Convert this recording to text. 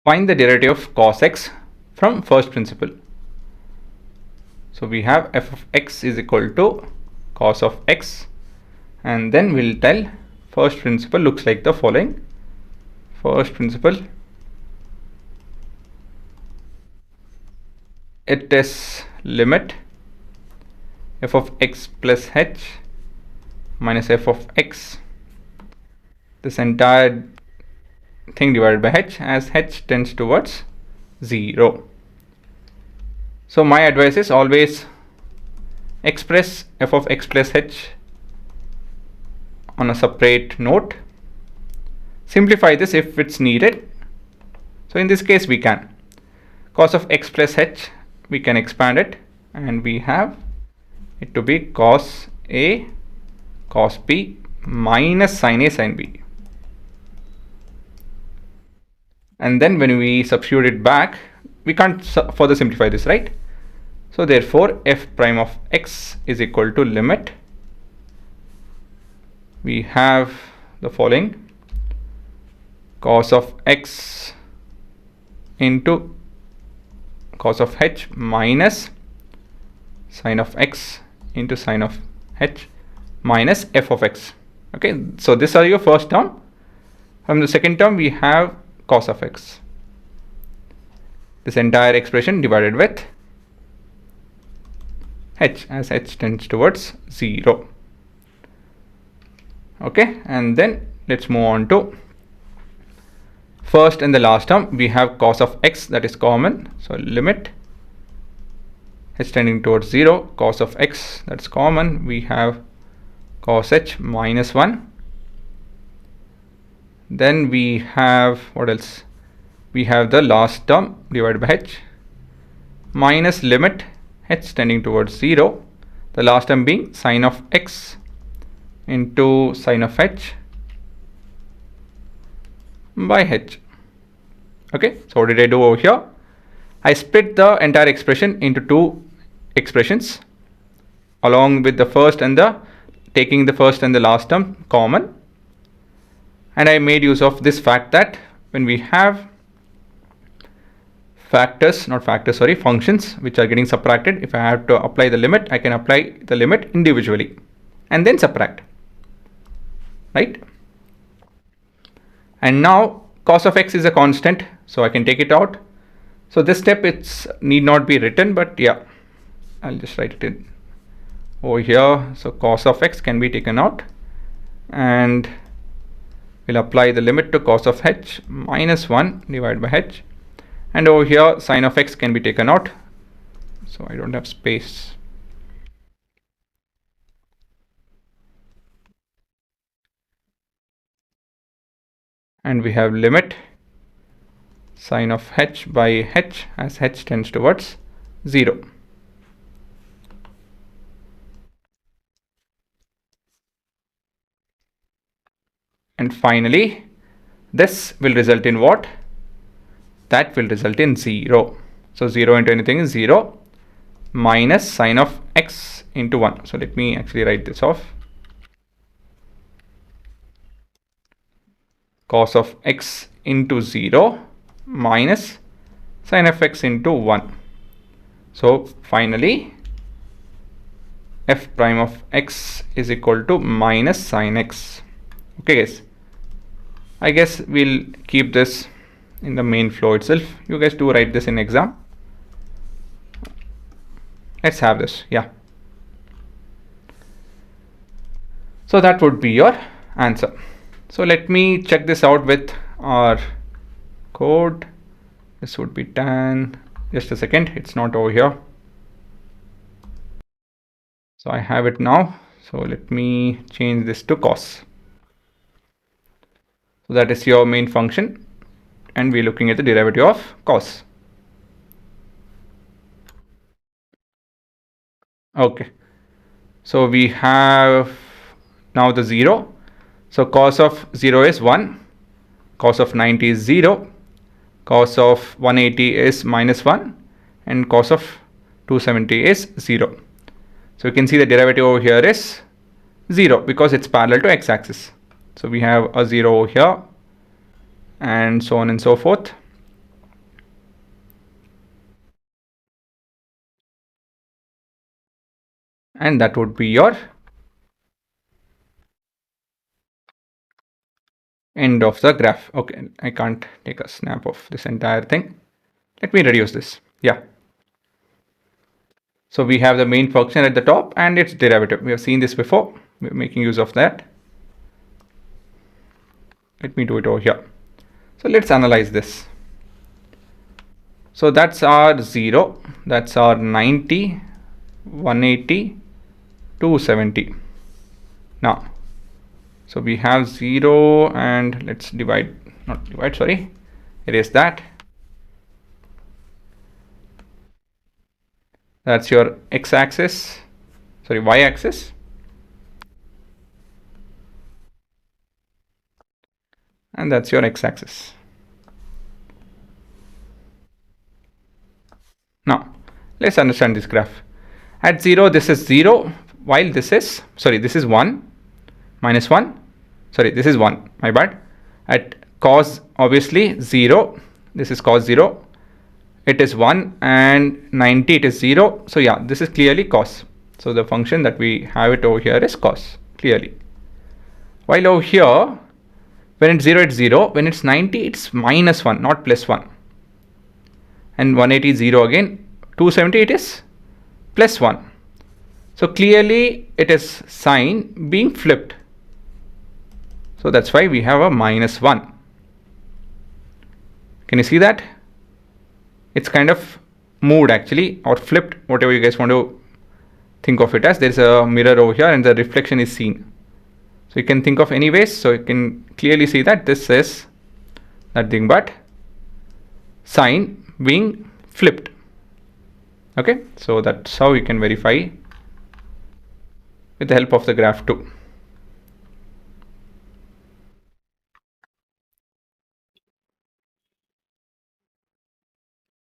Find the derivative of cos x from first principle. So we have f of x is equal to cos of x, and then we'll tell first principle looks like the following. First principle, it is limit f of x plus h minus f of x, this entire thing divided by h, as h tends towards 0. So my advice is always express f of x plus h on a separate note. Simplify this if it's needed. So in this case we can. Cos of x plus h, we can expand it, and we have it to be cos a cos b minus sin a sin b. And then when we substitute it back, we can't further simplify this, right? So therefore f prime of x is equal to limit, we have the following: cos of x into cos of h minus sin of x into sin of h minus f of x. Okay, so these are your first term. From the second term we have cos of x, this entire expression divided with h, as h tends towards 0. Okay, and then let's move on to first and the last term. We have cos of x, that is common, so limit h tending towards 0, cos of x, that's common, we have cos h minus 1. Then we have, what else? We have the last term divided by h minus limit h tending towards 0, the last term being sin of x into sin of h by h. Okay, so what did I do over here? I split the entire expression into two expressions along with the first and the taking the first and the last term common, and I made use of this fact that when we have functions which are getting subtracted, if I have to apply the limit, I can apply the limit individually and then subtract, right? And now cos of x is a constant, so I can take it out. So this step, it's need not be written, but yeah, I'll just write it in over here. So cos of x can be taken out, and we'll apply the limit to cos of h minus 1 divided by h, and over here sin of x can be taken out, so I don't have space. And we have limit sin of h by h, as h tends towards 0. And finally this will result in what? That will result in 0. So 0 into anything is 0 minus sin of x into 1. So let me actually write this off. Cos of x into 0 minus sin of x into 1. So finally f prime of x is equal to minus sin x. Okay guys, I guess we'll keep this in the main flow itself. You guys do write this in exam. Let's have this, yeah. So that would be your answer. So let me check this out with our code. This would be tan, just a second, it's not over here. So I have it now. So let me change this to cos. So that is your main function, and we're looking at the derivative of cos. Okay, so we have now the 0. So cos of 0 is 1, cos of 90 is 0, cos of 180 is minus 1, and cos of 270 is 0. So you can see the derivative over here is 0 because it's parallel to x-axis. So we have a 0 over here, and so on and so forth. and that would be your end of the graph. Okay, I can't take a snap of this entire thing. Let me reduce this. Yeah. So we have the main function at the top and its derivative. We have seen this before. We're making use of that. Let me do it over here. So let's analyze this. So that's our 0, that's our 90, 180, 270. Now, so we have 0 and let's divide, not divide, sorry, erase that. That's your x-axis, sorry, y-axis. And that's your x-axis. Now, let's understand this graph. At 0, this is 0, while this is, sorry, this is 1, minus 1, sorry, this is 1, my bad. At cos, obviously, 0, this is cos 0, it is 1, and 90, it is 0. So yeah, this is clearly cos. So the function that we have it over here is cos, clearly. While over here, when it's 0, it's 0. When it's 90, it's minus 1, not plus 1. And 180 is 0 again. 270, it is plus 1. So clearly, it is sign being flipped. So that's why we have a minus 1. Can you see that? It's kind of moved actually, or flipped, whatever you guys want to think of it as. There is a mirror over here and the reflection is seen. So you can think of any ways. So you can clearly see that this is nothing but sign being flipped. Okay, so that's how you can verify with the help of the graph too.